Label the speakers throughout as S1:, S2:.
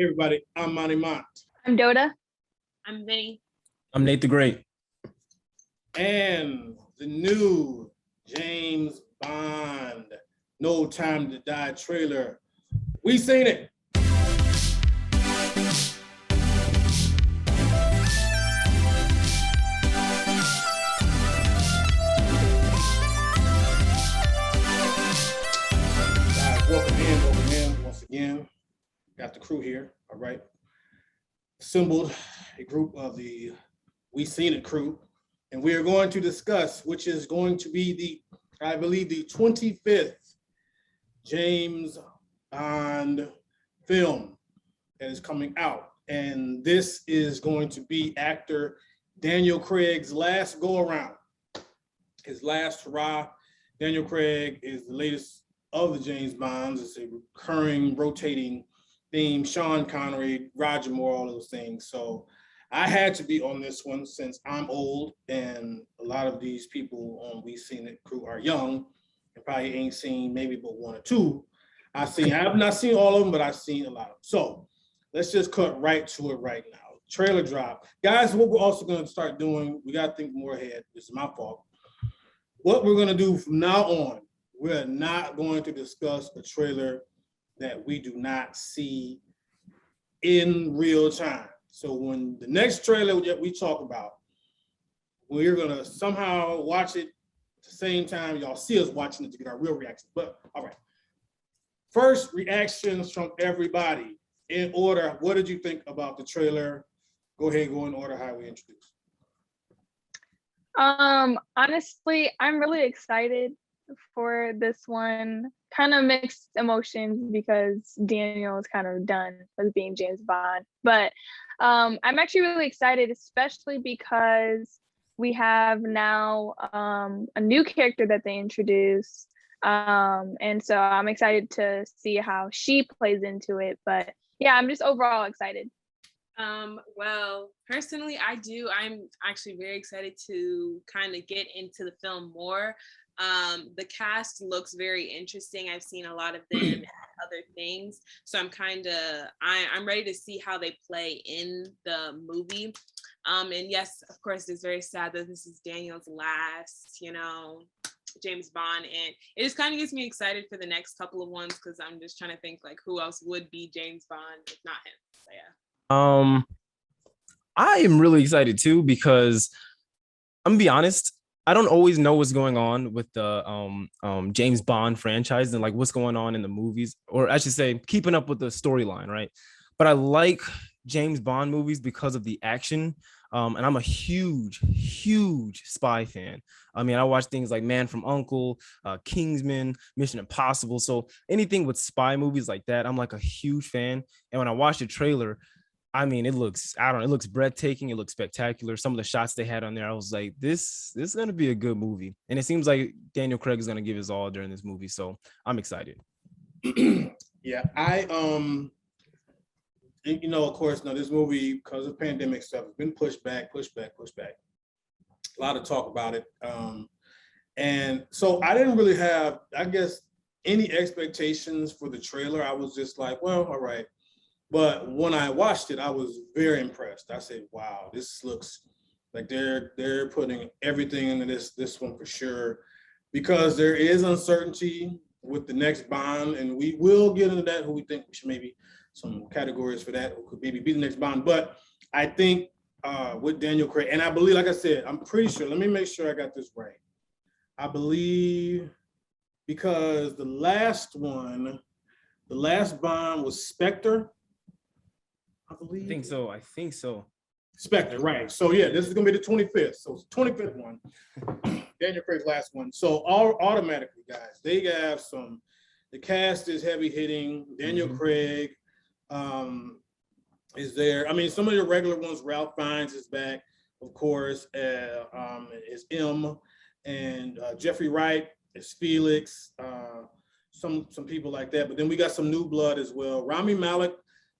S1: Hey everybody, I'm Monty Mont.
S2: I'm Doda.
S3: I'm Vinny.
S4: I'm Nate the Great.
S1: And the new James Bond No Time to Die trailer. We seen it. Guys, welcome in once again. Got the crew here, all right. Assembled a group of the We Seen It crew, and we are going to discuss, which is going to be I believe the 25th James Bond film that is coming out. And this is going to be actor Daniel Craig's last go around, his last hurrah. Daniel Craig is the latest of the James Bonds. It's a recurring, rotating theme. Sean Connery, Roger Moore, all those things. So I had to be on this one since I'm old and a lot of these people on We Seen It crew are young and probably ain't seen maybe but one or two. I have not seen all of them, but I've seen a lot of them. So let's just cut right to it right now. Trailer drop. Guys, what we're also going to start doing, we got to think more ahead. This is my fault. What we're going to do from now on, we're not going to discuss a trailer that we do not see in real time. So when the next trailer that we talk about, we're gonna somehow watch it at the same time y'all see us watching it to get our real reactions. But all right, first reactions from everybody in order. What did you think about the trailer? Go ahead, go in order how we introduce.
S2: Honestly, I'm really excited for this one. Kind of mixed emotions because Daniel is kind of done with being James Bond. But I'm actually really excited, especially because we have now a new character that they introduced. And so I'm excited to see how she plays into it. But yeah, I'm just overall excited.
S3: Well, personally, I'm actually very excited to kind of get into the film more. The cast looks very interesting. I've seen a lot of them and other things. So I'm ready to see how they play in the movie. And yes, of course, it's very sad that this is Daniel's last, James Bond. And it just kind of gets me excited for the next couple of ones because I'm just trying to think like who else would be James Bond if not him. So yeah.
S4: I am really excited too because I'm gonna be honest, I don't always know what's going on with the James Bond franchise and like what's going on in the movies, or I should say keeping up with the storyline, right? But I like James Bond movies because of the action. And I'm a huge spy fan. I mean, I watch things like Man from U.N.C.L.E., Kingsman, Mission Impossible. So anything with spy movies like that, I'm like a huge fan. And when I watched the trailer, I mean, it looks breathtaking. It looks spectacular. Some of the shots they had on there, I was like, this is going to be a good movie. And it seems like Daniel Craig is going to give his all during this movie. So I'm excited.
S1: Yeah, of course, now this movie, because of pandemic stuff, has been pushed back. A lot of talk about it. And so I didn't really have, I guess, any expectations for the trailer. I was just like, well, all right. But when I watched it, I was very impressed. I said, wow, this looks like they're putting everything into this one for sure, because there is uncertainty with the next Bond, and we will get into that, who we think we should maybe some categories for that, who could maybe be the next Bond. But I think with Daniel Craig, and I believe, like I said, I'm pretty sure, let me make sure I got this right. I believe because the last Bond was Spectre. I believe. I think so. Spectre, right. So yeah, this is gonna be the 25th. So it's the 25th one. Daniel Craig's last one. So automatically, guys, they have the cast is heavy hitting. Daniel Craig is there. I mean, some of the regular ones, Ralph Fiennes is back, of course, is M, and Jeffrey Wright is Felix, some people like that. But then we got some new blood as well. Rami Malek.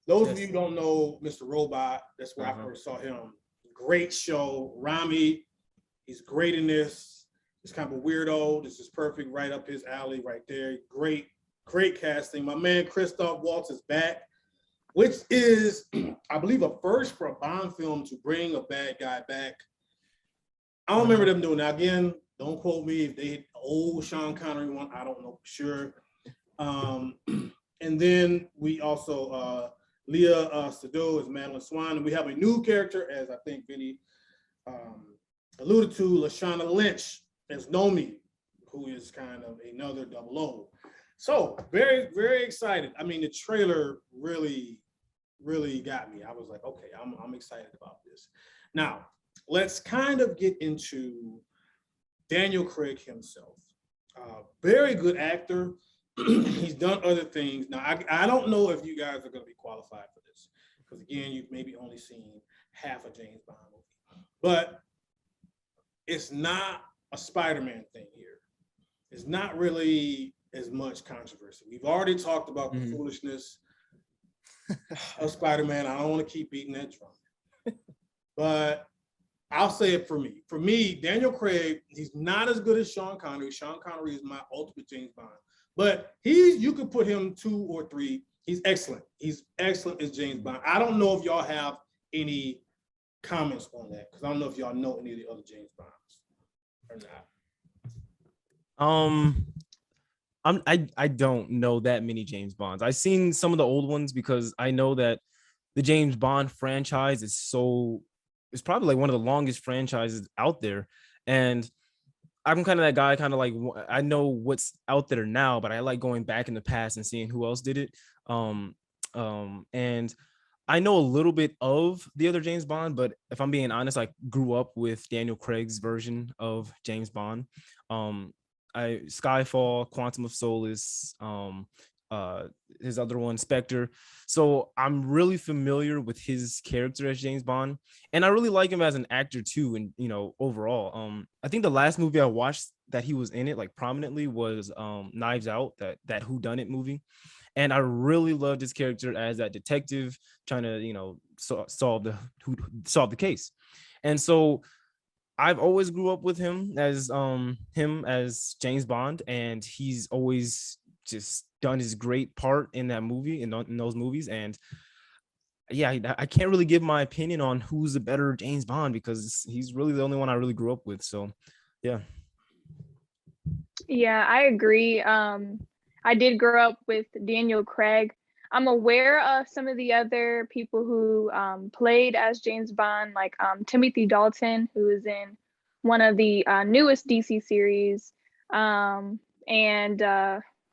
S1: Those of you who don't know Mr. Robot, that's where I first saw him. Great show. Rami, he's great in this. He's kind of a weirdo. This is perfect, right up his alley right there. Great casting. My man Christoph Waltz is back. which is, I believe, a first for a Bond film to bring a bad guy back. I don't remember them doing that. Again, don't quote me if they hit old Sean Connery one. I don't know for sure. And then we also, Leah Sado is Madeline Swan. And we have a new character, as I think Vinny alluded to, Lashana Lynch as Nomi, who is kind of another 00. So very, very excited. I mean, the trailer really got me. I was like, okay, I'm excited about this. Now, let's kind of get into Daniel Craig himself. Very good actor. He's done other things. Now, I don't know if you guys are going to be qualified for this, because again, you've maybe only seen half a James Bond movie. But it's not a Spider-Man thing here. It's not really as much controversy. We've already talked about the foolishness of Spider-Man. I don't want to keep beating that drum. But I'll say it for me. For me, Daniel Craig, he's not as good as Sean Connery. Sean Connery is my ultimate James Bond. But you could put him 2 or 3. He's excellent. He's excellent as James Bond. I don't know if y'all have any comments on that, because I don't know if y'all know any of the other James Bonds or not.
S4: I don't know that many James Bonds. I've seen some of the old ones because I know that the James Bond franchise is it's probably like one of the longest franchises out there. And I'm kind of that guy, kind of like, I know what's out there now, but I like going back in the past and seeing who else did it. And I know a little bit of the other James Bond, but if I'm being honest, I grew up with Daniel Craig's version of James Bond. Skyfall, Quantum of Solace, his other one, Spectre. So I'm really familiar with his character as James Bond, and I really like him as an actor too. And overall, I think the last movie I watched that he was in it like prominently was Knives Out, that whodunit movie, and I really loved his character as that detective trying to solve the case. And so I've always grew up with him as James Bond, and he's always just done his great part in that movie, in those movies. And yeah, I can't really give my opinion on who's the better James Bond, because he's really the only one I really grew up with. So yeah.
S2: Yeah, I agree. I did grow up with Daniel Craig. I'm aware of some of the other people who played as James Bond, like Timothy Dalton, who is in one of the newest DC series, and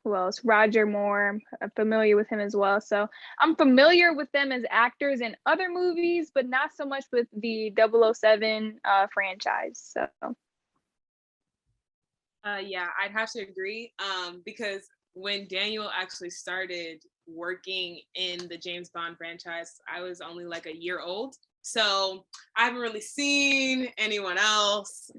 S2: who else? Roger Moore. I'm familiar with him as well. So I'm familiar with them as actors in other movies, but not so much with the 007 franchise. So.
S3: Yeah, I'd have to agree, because when Daniel actually started working in the James Bond franchise, I was only like a year old. So I haven't really seen anyone else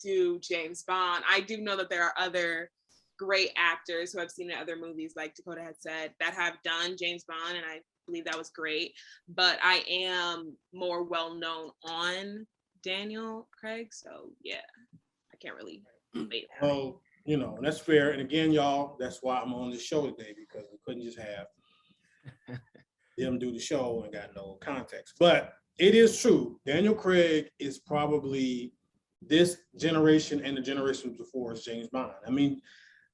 S3: do James Bond. I do know that there are other great actors who I've seen in other movies, like Dakota had said, that have done James Bond, and I believe that was great. But I am more well known on Daniel Craig, so yeah, I can't really debate that.
S1: Well, that's fair. And again, y'all, that's why I'm on this show today, because we couldn't just have them do the show and got no context. But it is true. Daniel Craig is probably this generation and the generations before is James Bond. I mean,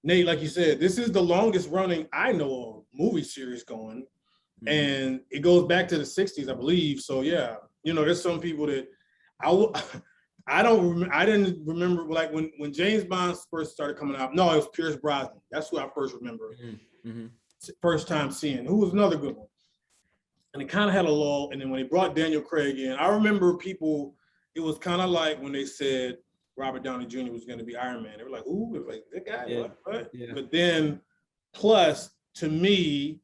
S1: Nate, like you said, this is the longest running I know of movie series going. And it goes back to the 60s, I believe. So yeah, there's some people that I didn't remember, like when James Bond first started coming out. No, it was Pierce Brosnan. That's who I first remember. First time seeing. Who was another good one. And it kind of had a lull. And then when they brought Daniel Craig in, I remember people, it was kind of like when they said Robert Downey Jr. was going to be Iron Man. They were like, ooh, it was like, that guy,
S4: Yeah.
S1: what?
S4: Yeah.
S1: But then, plus, to me,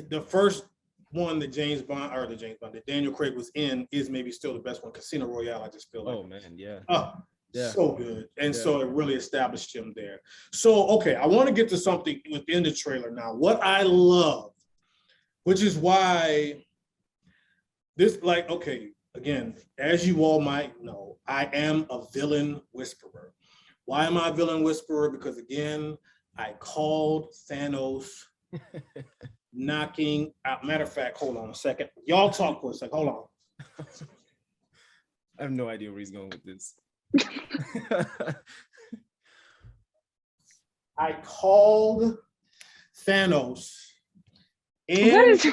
S1: the first one that that Daniel Craig was in is maybe still the best one. Casino Royale, I just feel like.
S4: Oh man, yeah.
S1: Yeah. So good. And so it really established him there. So, okay, I want to get to something within the trailer now. What I love, which is why this, again, as you all might know, I am a villain whisperer. Why am I a villain whisperer? Because again, I called Thanos knocking out. Matter of fact, hold on a second. Y'all talk for a second. Hold on.
S4: I have no idea where he's going with this.
S1: I called Thanos
S2: What
S1: in
S2: is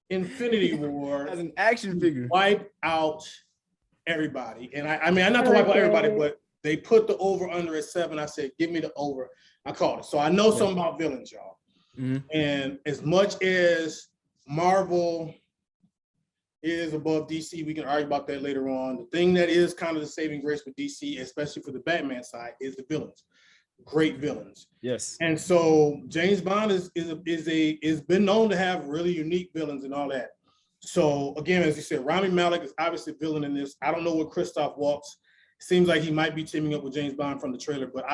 S1: Infinity War
S4: As an action figure.
S1: wipe out everybody. And I mean, not to wipe out everybody,
S2: Okay.
S1: but they put the over under at 7. I said, give me the over. I called it. So I know something about villains, y'all.
S4: Mhm.
S1: And as much as Marvel is above DC, we can argue about that later on. The thing that is kind of the saving grace with DC, especially for the Batman side, is the villains. Great villains.
S4: Yes.
S1: And so James Bond is been known to have really unique villains and all that. So again, as you said, Rami Malek is obviously a villain in this. I don't know what Christoph Waltz. Seems like he might be teaming up with James Bond from the trailer, but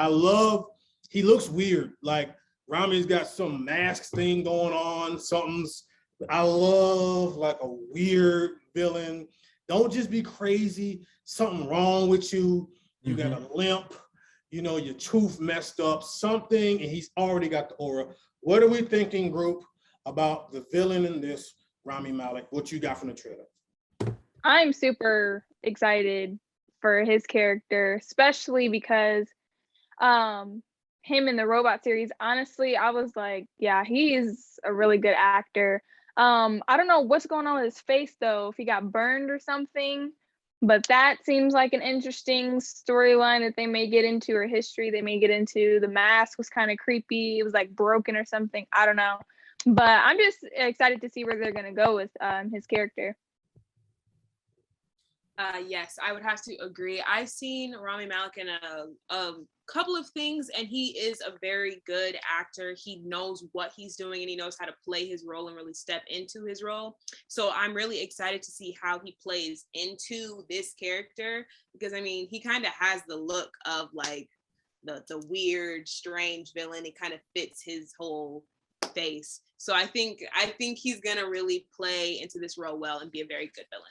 S1: he looks weird. Like Rami's got some mask thing going on. I love like a weird villain. Don't just be crazy. Something wrong with you. You got a limp. You know, your tooth messed up, something, and he's already got the aura. What are we thinking, group, about the villain in this, Rami Malek? What you got from the trailer?
S2: I'm super excited for his character, especially because him in the Robot series, honestly, I was like, yeah, he is a really good actor. I don't know what's going on with his face though, if he got burned or something, but that seems like an interesting storyline that they may get into, or history they may get into. The mask was kind of creepy. It was like broken or something. I don't know, but I'm just excited to see where they're gonna go with his character.
S3: Yes, I would have to agree. I've seen Rami Malek in a couple of things, and he is a very good actor. He knows what he's doing, and he knows how to play his role and really step into his role. So I'm really excited to see how he plays into this character, because I mean, he kind of has the look of like the weird, strange villain. It kind of fits his whole face. So I think he's gonna really play into this role well and be a very good villain.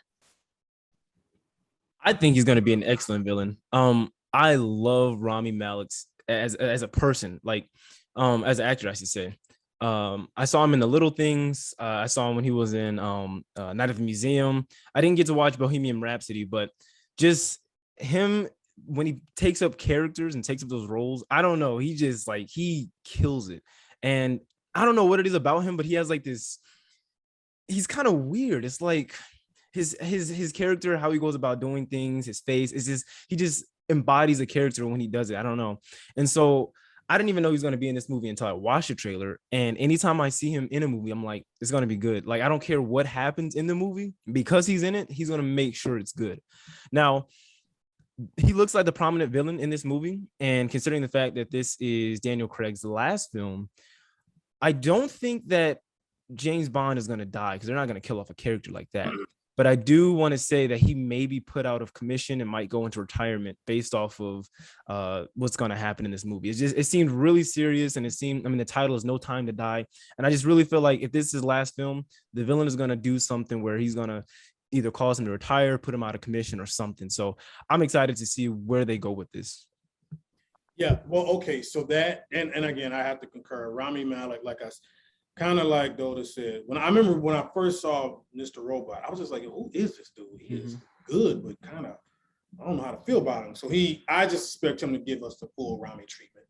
S4: I think he's going to be an excellent villain. I love Rami Malek as a person, like as an actor, I should say. I saw him in The Little Things. I saw him when he was in Night at the Museum. I didn't get to watch Bohemian Rhapsody, but just him when he takes up characters and takes up those roles, I don't know. He just like he kills it, and I don't know what it is about him, but he has like this. He's kind of weird. It's like his character, how he goes about doing things, his face is just he just embodies a character when he does it. I don't know. And so I didn't even know he was going to be in this movie until I watched the trailer. And anytime I see him in a movie, I'm like, it's going to be good. Like, I don't care what happens in the movie, because he's in it, he's going to make sure it's good. Now, he looks like the prominent villain in this movie. And considering the fact that this is Daniel Craig's last film, I don't think that James Bond is going to die, because they're not going to kill off a character like that. But I do want to say that he may be put out of commission and might go into retirement based off of what's going to happen in this movie. It seemed really serious, and the title is No Time to Die. And I just really feel like if this is his last film, the villain is going to do something where he's going to either cause him to retire, put him out of commission or something. So I'm excited to see where they go with this.
S1: Yeah, well, okay, so that, and again, I have to concur. Rami Malek, like I kind of like Doda said, when I first saw Mr. Robot, I was just like, who is this dude? He is good, but kind of, I don't know how to feel about him. So I just expect him to give us the full Rami treatment.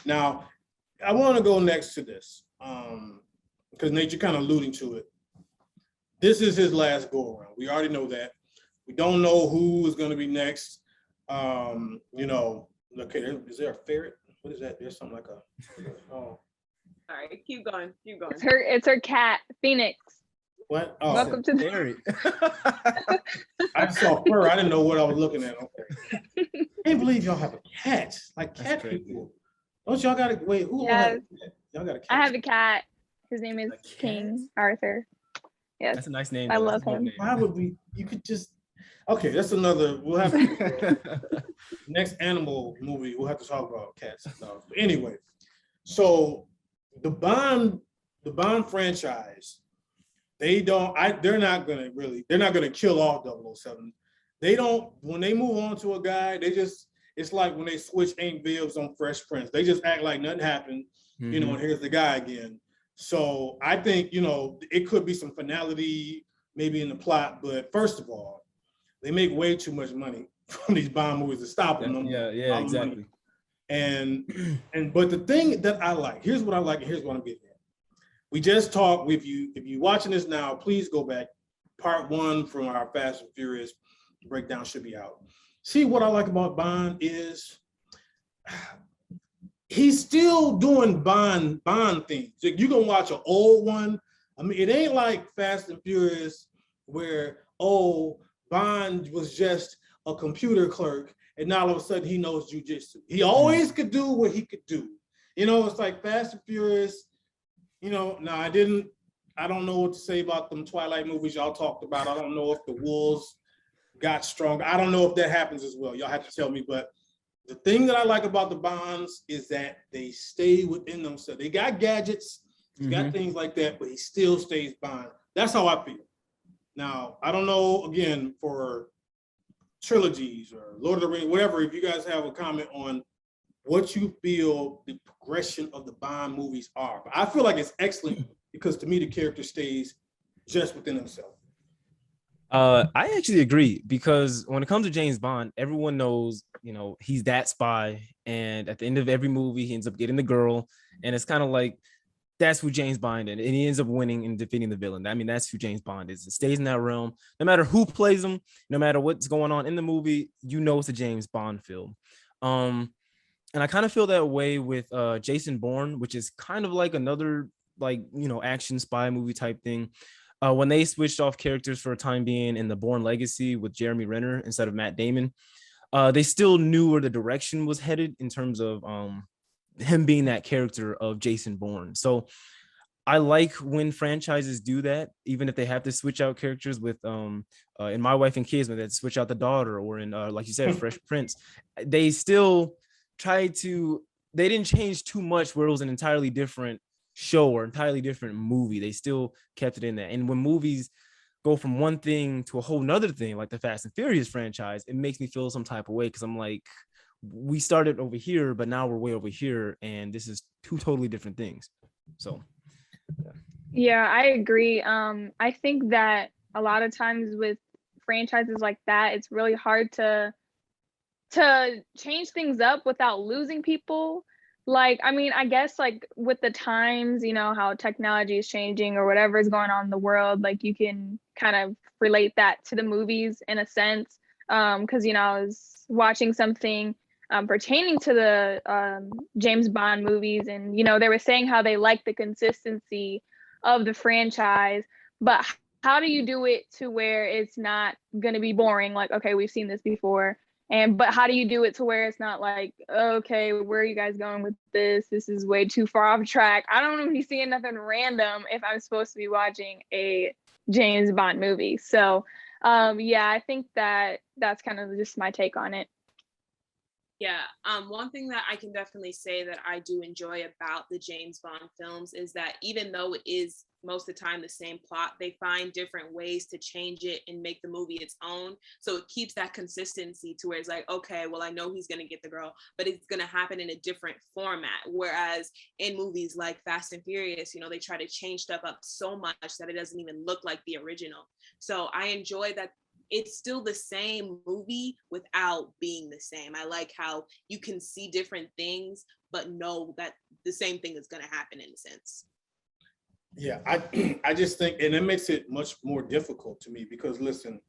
S1: Now, I want to go next to this, because Nate, you're kind of alluding to it. This is his last go around. We already know that. We don't know who is going to be next. Okay, is there a ferret? What is that? There's something like a, oh.
S3: Sorry, keep going.
S2: It's her cat, Phoenix.
S1: What? Oh,
S2: Welcome to the
S4: Very.
S1: I saw fur. I didn't know what I was looking at. Okay. Can't believe y'all have a cat. Like cat people. Don't y'all got to wait? Who all have a cat? Y'all got a cat?
S2: I have a cat. His name is King Arthur. Yes.
S4: That's a nice name.
S2: I
S4: though.
S2: love
S4: That's a good
S2: him.
S4: name.
S1: Why would we? You could just. Okay, that's another. We'll have to, next animal movie. We'll have to talk about cats and stuff. But anyway, so the Bond franchise, they're not gonna kill off 007. They don't, when they move on to a guy, it's like when they switch Aunt Viv's on Fresh Prince. They just act like nothing happened, and here's the guy again. So I think, it could be some finality maybe in the plot, but first of all, they make way too much money from these Bond movies to stop them.
S4: Yeah, exactly.
S1: And but the thing that I like, here's what I like, and here's what I'm getting at. We just talked. If you watching this now, please go back. Part 1 from our Fast and Furious breakdown should be out. See, what I like about Bond is he's still doing Bond things. You can watch an old one. I mean, it ain't like Fast and Furious where, Bond was just a computer clerk and now all of a sudden he knows jujitsu. He always could do what he could do. It's like Fast and Furious. Now I don't know what to say about them Twilight movies y'all talked about. I don't know if the wolves got stronger. I don't know if that happens as well. Y'all have to tell me. But the thing that I like about the Bonds is that they stay within themselves. They got gadgets, got things like that, but he still stays Bond. That's how I feel. Now, I don't know, again, for trilogies or Lord of the Rings, whatever, if you guys have a comment on what you feel the progression of the Bond movies are. But I feel like it's excellent because to me, the character stays just within himself.
S4: I actually agree because when it comes to James Bond, everyone knows, he's that spy. And at the end of every movie, he ends up getting the girl. And it's kind of like, that's who James Bond is. And he ends up winning and defeating the villain. I mean, that's who James Bond is. It stays in that realm. No matter who plays him, no matter what's going on in the movie, it's a James Bond film. And I kind of feel that way with Jason Bourne, which is kind of like another action spy movie type thing. When they switched off characters for a time being in the Bourne Legacy with Jeremy Renner instead of Matt Damon, they still knew where the direction was headed in terms of him being that character of Jason Bourne. So I like when franchises do that, even if they have to switch out characters with in My Wife and Kids, when they switch out the daughter, or in like you said, Fresh Prince, they still they didn't change too much where it was an entirely different show or entirely different movie. They still kept it in there. And when movies go from one thing to a whole nother thing, like the Fast and Furious franchise, it makes me feel some type of way because I'm like, we started over here, but now we're way over here, and this is two totally different things. So
S2: yeah, I agree. I think that a lot of times with franchises like that, it's really hard to change things up without losing people. Like, I mean, I guess like with the times, how technology is changing or whatever is going on in the world, like you can kind of relate that to the movies in a sense. Because I was watching something pertaining to the James Bond movies, and they were saying how they like the consistency of the franchise, but how do you do it to where it's not going to be boring? Like, okay, we've seen this before, but how do you do it to where it's not like, okay, where are you guys going with this? This is way too far off track. I don't want to be seeing nothing random if I'm supposed to be watching a James Bond movie. So yeah, I think that's kind of just my take on it.
S3: Yeah, one thing that I can definitely say that I do enjoy about the James Bond films is that even though it is most of the time the same plot, they find different ways to change it and make the movie its own. So it keeps that consistency to where it's like, okay, well, I know he's going to get the girl, but it's going to happen in a different format. Whereas in movies like Fast and Furious, they try to change stuff up so much that it doesn't even look like the original. So I enjoy that it's still the same movie without being the same. I like how you can see different things, but know that the same thing is going to happen in a sense.
S1: Yeah, I just think, and it makes it much more difficult to me because listen,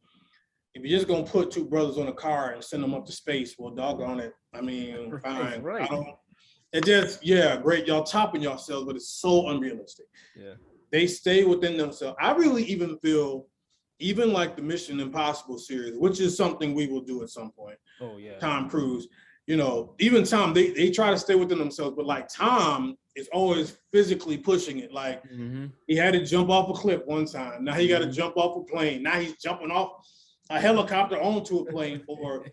S1: if you're just going to put two brothers on a car and send them up to space, well, doggone it. I mean, fine.
S4: Right.
S1: It just, yeah, great. Y'all topping yourselves, but it's so unrealistic.
S4: Yeah.
S1: They stay within themselves. I really even feel, even like the Mission Impossible series, which is something we will do at some point.
S4: Oh yeah.
S1: Tom Cruise, even Tom, they try to stay within themselves, but like Tom is always physically pushing it. Like he had to jump off a cliff one time. Now he got to jump off a plane. Now he's jumping off a helicopter onto a plane, or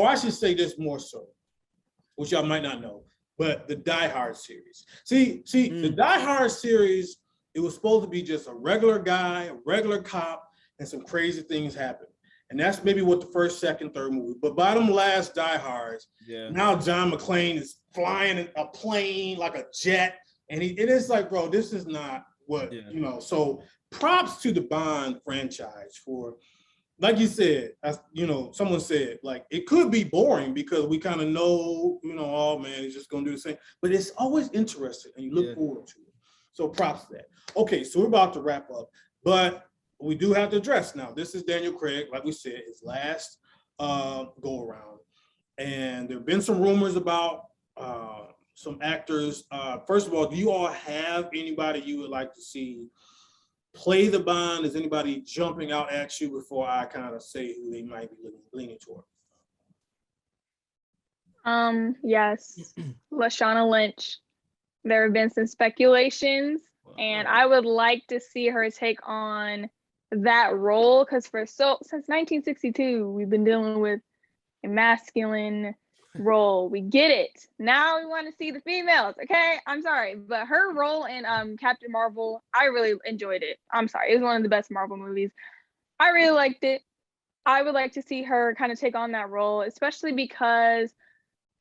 S1: I should say this more so, which y'all might not know, but the Die Hard series. See, the Die Hard series, it was supposed to be just a regular guy, a regular cop, and some crazy things happen. And that's maybe what the first, second, third movie. But by them last Die Hards, now John McClane is flying in a plane like a jet, And it is like, bro, this is not what,
S4: Yeah.
S1: you know. So props to the Bond franchise for, like you said, as you know, someone said, like, it could be boring because we kind of know, you know, oh man, he's just gonna do the same. But it's always interesting and you look forward to it. So props to that. Okay, so we're about to wrap up, but we do have to address now. This is Daniel Craig, like we said, his last go around. And there have been some rumors about some actors. First of all, do you all have anybody you would like to see play the Bond? Is anybody jumping out at you before I kind of say who they might be leaning toward?
S2: Yes, Lashana Lynch. There have been some speculations, and I would like to see her take on that role because since 1962, we've been dealing with a masculine role. We get it. Now we want to see the females. Okay, I'm sorry, but her role in Captain Marvel, I really enjoyed it. I'm sorry, it was one of the best Marvel movies. I really liked it. I would like to see her kind of take on that role, especially because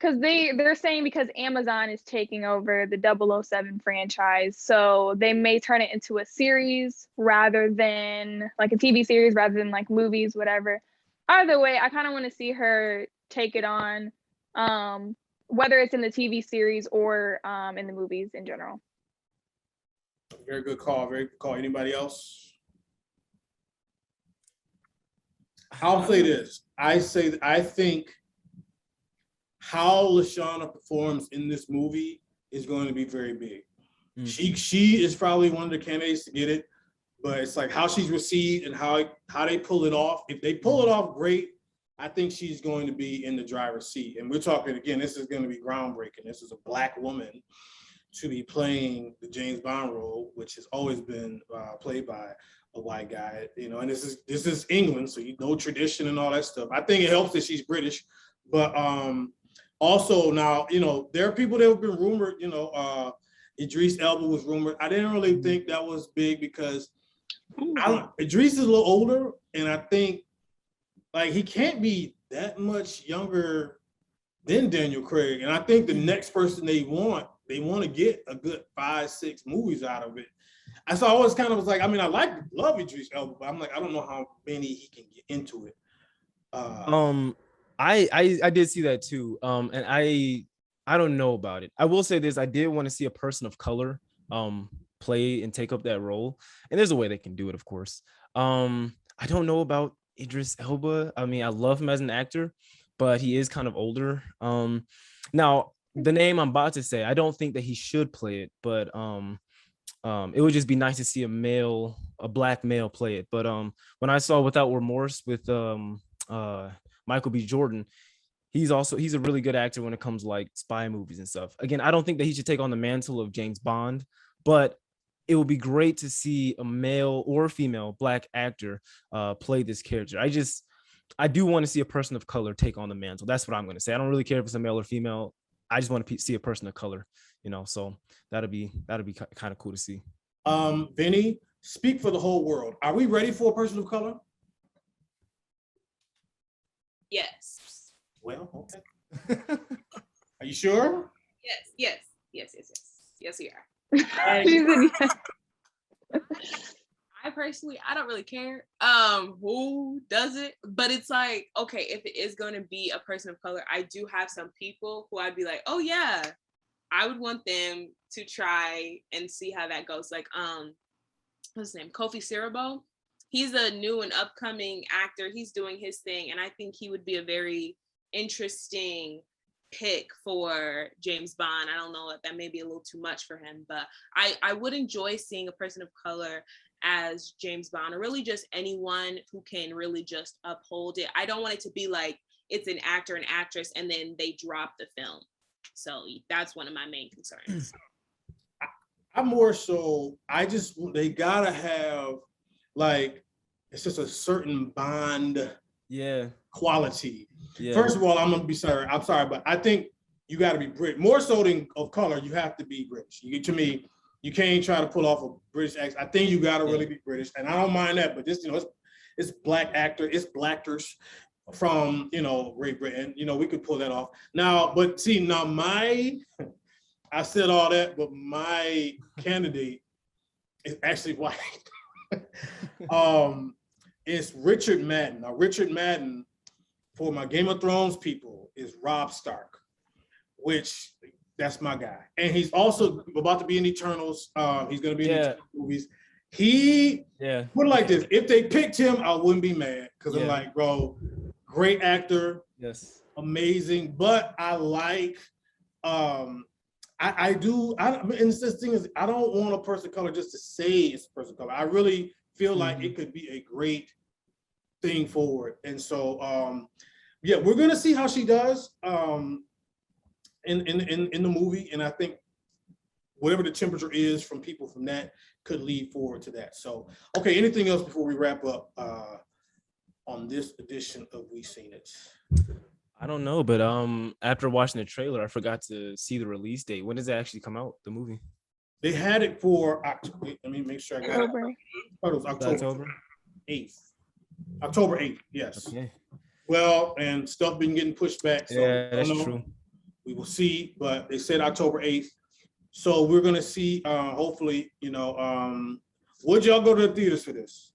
S2: they're saying because Amazon is taking over the 007 franchise, so they may turn it into a series rather than like a TV series rather than like movies, whatever. Either way, I kind of want to see her take it on, whether it's in the TV series or in the movies in general.
S1: Very good call. Very good call. Anybody else? I'll say this. I think how Lashana performs in this movie is going to be very big. She is probably one of the candidates to get it, but it's like how she's received and how they pull it off. If they pull it off, great. I think she's going to be in the driver's seat. And we're talking, again, this is going to be groundbreaking. This is a Black woman to be playing the James Bond role, which has always been played by a white guy, you know, and this is England, so you know tradition and all that stuff. I think it helps that she's British, but also now, you know, there are people that have been rumored, you know, Idris Elba was rumored. I didn't really think that was big because Idris is a little older, and I think like he can't be that much younger than Daniel Craig. And I think the next person they want to get a good 5-6 movies out of it. And so I always kind of was like, I mean, love Idris Elba, but I'm like, I don't know how many he can get into it.
S4: I did see that too. And I don't know about it. I will say this: I did want to see a person of color play and take up that role. And there's a way they can do it, of course. I don't know about Idris Elba. I mean, I love him as an actor, but he is kind of older. Now the name I'm about to say, I don't think that he should play it, but it would just be nice to see a Black male play it. But when I saw Without Remorse with Michael B. Jordan, he's a really good actor when it comes to like spy movies and stuff. Again, I don't think that he should take on the mantle of James Bond, but it would be great to see a male or female Black actor play this character. I do want to see a person of color take on the mantle. That's what I'm going to say. I don't really care if it's a male or female. I just want to see a person of color, you know, so that'd be kind of cool to see.
S1: Vinny, speak for the whole world. Are we ready for a person of color?
S3: Yes.
S1: Well, okay. Are you sure?
S3: Yes, we are. I personally, I don't really care who does it, but it's like, okay, if it is going to be a person of color, I do have some people who I'd be like, oh yeah, I would want them to try and see how that goes. Like, what's his name? Kofi Siriboe. He's a new and upcoming actor. He's doing his thing, and I think he would be a very interesting pick for James Bond. I don't know if that may be a little too much for him, but I would enjoy seeing a person of color as James Bond, or really just anyone who can really just uphold it. I don't want it to be like it's an actor and actress and then they drop the film. So that's one of my main concerns.
S1: I'm more so, they gotta have like, it's just a certain Bond quality. Yeah. First of all, I'm sorry, but I think you got to be British. More so than of color, you have to be British. To me, you can't try to pull off a British accent. I think you got to really be British, and I don't mind that. But this, you know, it's Black actor, it's Blackers from, you know, Great Britain. You know, we could pull that off now. But see, now I said all that, but my candidate is actually white. It's Richard Madden. Now, Richard Madden, for my Game of Thrones people, is Robb Stark, which that's my guy. And he's also about to be in Eternals. He's going to be in the Eternals movies. He put it like this: if they picked him, I wouldn't be mad because I'm like, bro, great actor, amazing. But I like, I do. And this thing is, I don't want a person of color just to say it's a person of color. I really feel like it could be a great thing forward. And so, yeah, we're gonna see how she does in the movie. And I think whatever the temperature is from people from that could lead forward to that. So, okay, anything else before we wrap up on this edition of We Seen It?
S4: I don't know, but after watching the trailer, I forgot to see the release date. When does it actually come out, the movie?
S1: They had it for October. Let me make sure I got it. Oh, it was October 8th. October 8th, yes. Okay. Well, and stuff been getting pushed back. So
S4: yeah, that's true.
S1: We will see, but they said October 8th. So we're gonna see, hopefully, you know, would y'all go to the theaters for this?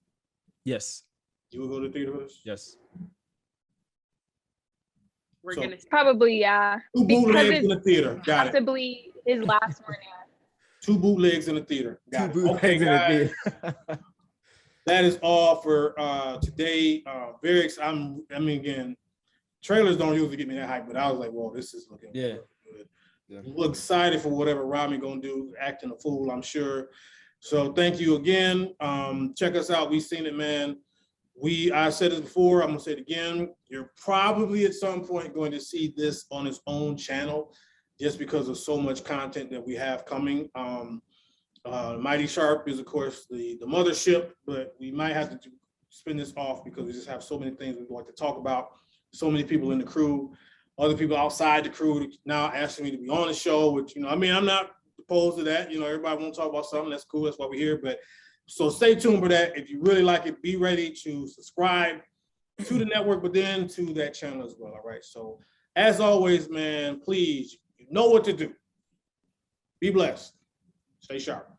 S4: Yes.
S1: You will go to the theater for this?
S4: Yes.
S3: We're gonna
S2: probably, yeah.
S1: 2 bootlegs in the theater. Got it.
S2: Possibly his last one, yeah.
S1: 2 bootlegs in the theater. Got it. Okay,
S4: in
S1: guys. That is all for today. Very excited. I mean, again, trailers don't usually get me that hype, but I was like, "Whoa, this is looking good." Yeah. I'm excited for whatever Rami gonna do, acting a fool, I'm sure. So thank you again. Check us out. We Seen It, man. I said this before. I'm gonna say it again. You're probably at some point going to see this on its own channel, just because of so much content that we have coming. Mighty Sharp is, of course, the mothership, but we might have to spin this off because we just have so many things we want to talk about. So many people in the crew, other people outside the crew now asking me to be on the show, which, you know, I mean, I'm not opposed to that. You know, everybody wants to talk about something. That's cool. That's why we're here. But so stay tuned for that. If you really like it, be ready to subscribe to the network, but then to that channel as well. All right. So as always, man, please, you know what to do. Be blessed. Stay sharp.